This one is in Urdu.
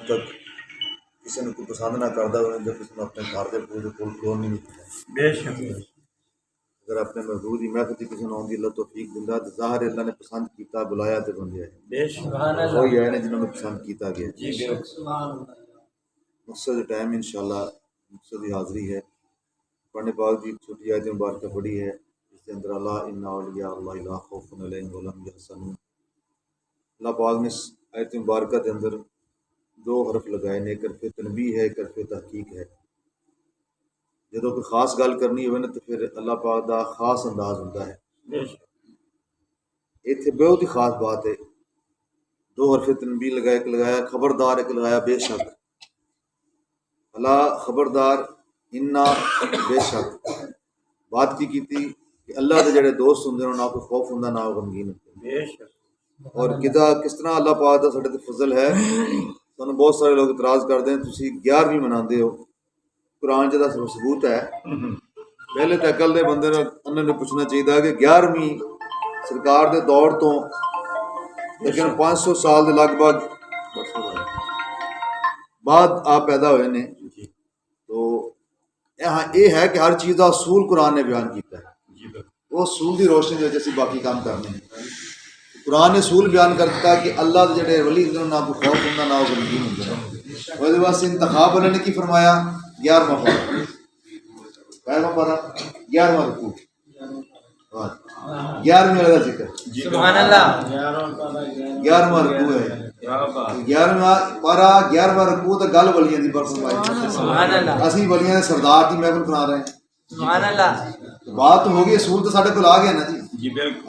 تک کسی نے کوئی پسند نہ کرتا ہوئے جب کسی نے اپنے گھر کے پورے کول کھلون نہیں کیا بے شک اگر اپنے محبوب کی محفل کسی نے آن دی اللہ توفیق دیندا تو ظاہر ہے اللہ نے پسند کیتا بلایا تے بندے آئے بے شک وہی آئے نے جنہوں نے پسند کیتا گیا جی بالکل مقصد ٹائم انشاءاللہ مقصد کی حاضری ہے پڑھنے پاک کی چھوٹی آیت مبارکہ پڑھی ہے جس کے اندر اللہ ان اولیاء اللہ لا خوف علیہم ولا هم يحزنون اللہ پاک نے اس آیت مبارکہ کے اندر دو حرف لگائے نے ایک حرف تنبیہ ہے ایک حرف تحقیق ہے جدوں کوئی خاص گل کرنی ہوئے نا تو پھر اللہ پاک دا خاص انداز ہوتا ہے بے شک اتنے بہت ہی خاص بات ہے دو حرف تنبیہ لگایا ایک لگایا خبردار ایک لگایا بے شک اللہ خبردار انا بے شک بات کی تھی کہ اللہ کے جڑے دوست ہوندے نے نہ کوئی خوف ہوندا نہ غمگین ہوندے بے شک اور کس طرح اللہ پاک دا ساڈے تے فضل ہے سانوں بہت سارے لوگ اعتراض کرتے ہیں تسی 11ویں مناندے ہو قرآن جدا ثبوت ہے پہلے تے عقل دے بندے نے انہوں نے پوچھنا چاہیے کہ 11ویں سرکار دے دور تو لیکن 500 سال دے لگ بھگ بعد آپ پیدا ہوئے نے تو یہاں یہ ہے کہ ہر چیز کا اصول قرآن نے بیان کیتا ہے وہ اصول کی روشنی وچ اسی باقی کام کرنے ہیں قرآن نے اصول بیان کر دیتا کہ اللہ دے جڑے ولی ہوندے نہ کوئی خوف ہوندا نہ غمگین ہوندے وہ دے واسطے انتخاب والے نے کی فرمایا 11واں پارہ 11واں رکوع 11ویں والا ذکر سبحان اللہ 11واں رکوع ہے 11واں پارہ 11واں رکوع تے گل ولیاں دی برس فرمائی سبحان اللہ اسی ولیاں دے سردار دی محفل بنا رہے ہیں سبحان اللہ بات تو ہو گئی اصول تو ساڈے کول آ گیا نا جی بالکل